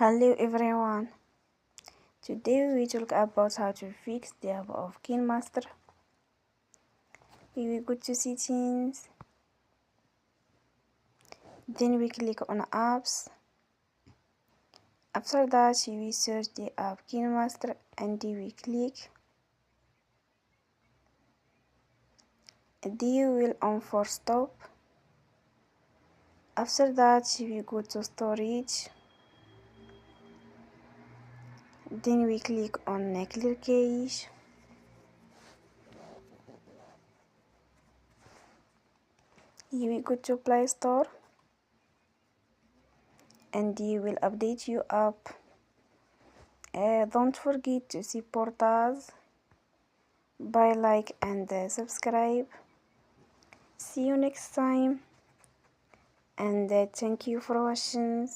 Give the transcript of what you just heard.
Hello everyone. Today we will talk about how to fix the app of KineMaster. We will go to settings, then we click on apps. After that we search the app KineMaster and we click. You will on for stop. After that we go to storage. Then we click on clear cache. You will go to Play Store and you will update your app. Don't forget to support us by like and subscribe. See you next time and thank you for watching.